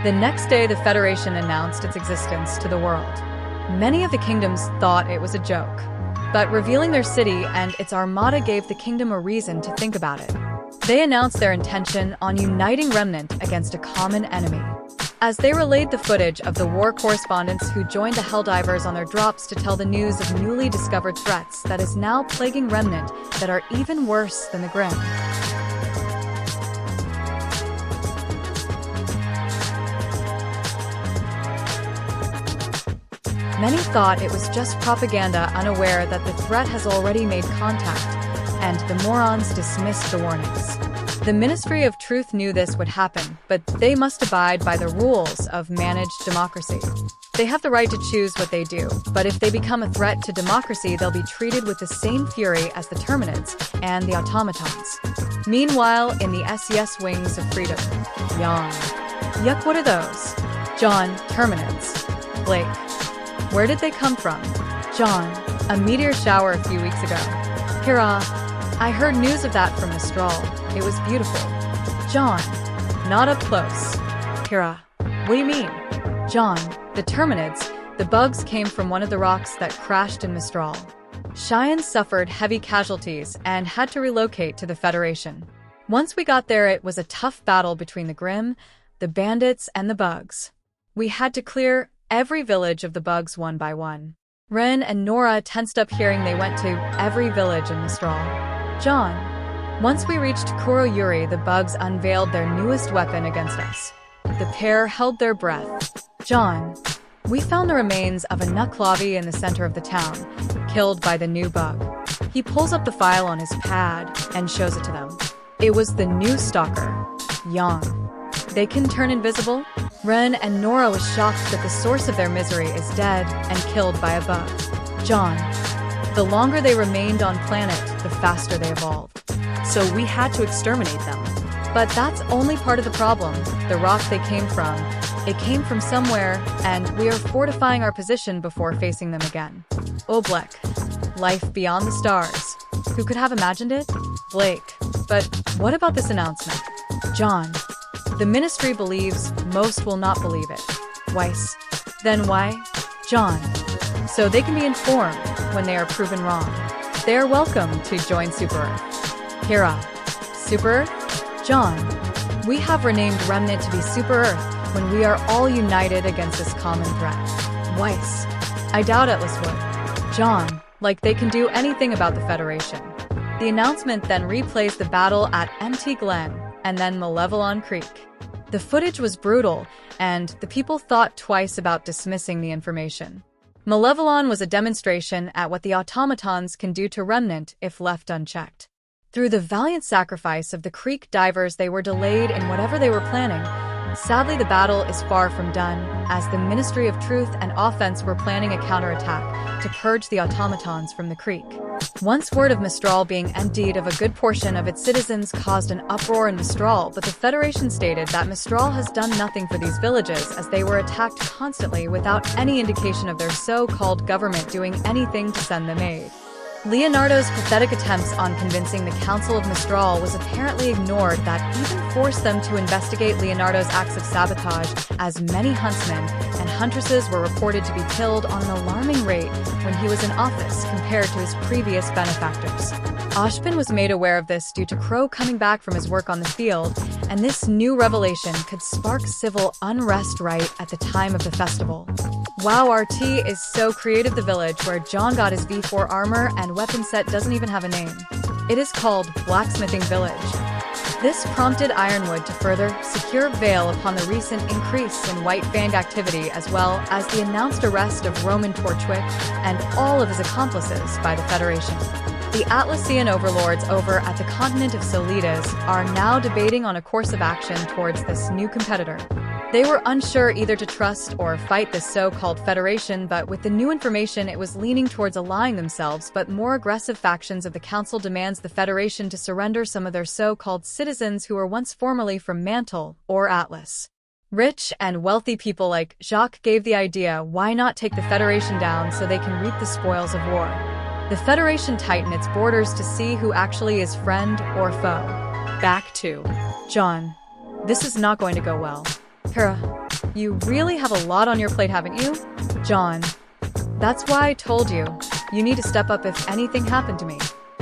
The next day, the Federation announced its existence to the world. Many of the kingdoms thought it was a joke, but revealing their city and its armada gave the kingdom a reason to think about it. They announced their intention on uniting Remnant against a common enemy. As they relayed the footage of the war correspondents who joined the Helldivers on their drops to tell the news of newly discovered threats that is now plaguing Remnant that are even worse than the Grimm. Many thought it was just propaganda, unaware that the threat has already made contact, and the morons dismissed the warnings. The Ministry of Truth knew this would happen, but they must abide by the rules of managed democracy. They have the right to choose what they do, but if they become a threat to democracy, they'll be treated with the same fury as the Terminids and the automatons. Meanwhile, in the SES wings of freedom, Jaune. Yuck, what are those? Jaune, Terminids. Blake. Where did they come from? Jaune. A meteor shower a few weeks ago. Hurrah. I heard news of that from Mistral. It was beautiful. Jaune. Not up close. Hurrah. What do you mean? Jaune. The Terminids. The bugs came from one of the rocks that crashed in Mistral. Cheyenne suffered heavy casualties and had to relocate to the Federation. Once we got there, it was a tough battle between the Grimm, the bandits, and the bugs. We had to clear every village of the bugs one by one. Ren and Nora tensed up hearing they went to every village in Mistral. Jaune. Once we reached Kuroyuri, the bugs unveiled their newest weapon against us. The pair held their breath. Jaune. We found the remains of a Nuklavi in the center of the town, killed by the new bug. He pulls up the file on his pad and shows it to them. It was the new stalker, Yang. They can turn invisible? Ren and Nora was shocked that the source of their misery is dead and killed by a bug. Jaune. The longer they remained on planet, the faster they evolved. So we had to exterminate them. But that's only part of the problem. The rock they came from, it came from somewhere, and we are fortifying our position before facing them again. Oblek. Life beyond the stars. Who could have imagined it? Blake. But what about this announcement? Jaune. The Ministry believes, most will not believe it. Weiss. Then why? Jaune. So they can be informed when they are proven wrong. They are welcome to join Super Earth. Hera. Super Earth? Jaune. We have renamed Remnant to be Super Earth when we are all united against this common threat. Weiss. I doubt Atlas would. Jaune. Like they can do anything about the Federation. The announcement then replays the battle at Empty Glen and then Malevelon Creek. The footage was brutal, and the people thought twice about dismissing the information. Malevelon was a demonstration at what the automatons can do to Remnant if left unchecked. Through the valiant sacrifice of the creek divers, they were delayed in whatever they were planning. Sadly, the battle is far from done, as the Ministry of Truth and Offense were planning a counterattack to purge the automatons from the creek. Once word of Mistral being emptied of a good portion of its citizens caused an uproar in Mistral, but the Federation stated that Mistral has done nothing for these villages as they were attacked constantly without any indication of their so-called government doing anything to send them aid. Leonardo's pathetic attempts on convincing the Council of Mistral was apparently ignored that even forced them to investigate Leonardo's acts of sabotage, as many huntsmen and huntresses were reported to be killed on an alarming rate when he was in office compared to his previous benefactors. Oshpin was made aware of this due to Crow coming back from his work on the field, and this new revelation could spark civil unrest right at the time of the festival. Wow, RT is so creative. The village where Jaune got his V4 armor and weapon set doesn't even have a name. It is called Blacksmithing Village. This prompted Ironwood to further secure Vale upon the recent increase in White Fang activity, as well as the announced arrest of Roman Torchwick and all of his accomplices by the Federation. The Atlassian overlords over at the continent of Solidas are now debating on a course of action towards this new competitor. They were unsure either to trust or fight this so-called Federation, but with the new information it was leaning towards allying themselves, but more aggressive factions of the Council demands the Federation to surrender some of their so-called citizens who were once formerly from Mantle or Atlas. Rich and wealthy people like Jacques gave the idea, why not take the Federation down so they can reap the spoils of war? The Federation tightened its borders to see who actually is friend or foe. Back to Jaune. This is not going to go well. Hera. You really have a lot on your plate, haven't you? Jaune. That's why I told you. You need to step up if anything happened to me.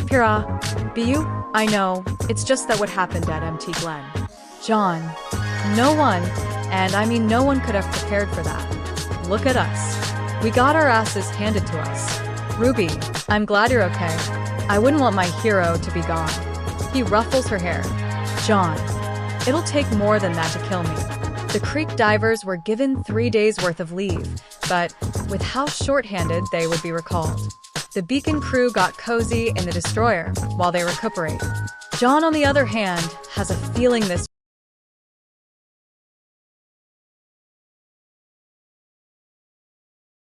Pyrrha, be you? I know. It's just that what happened at MT Glen. Jaune. No one, and I mean no one could have prepared for that. Look at us. We got our asses handed to us. Ruby, I'm glad you're okay. I wouldn't want my hero to be gone. He ruffles her hair. Jaune. It'll take more than that to kill me. The creek divers were given 3 days worth of leave, but with how short-handed they would be recalled. The beacon crew got cozy in the destroyer while they recuperate. Jaune, on the other hand, has a feeling this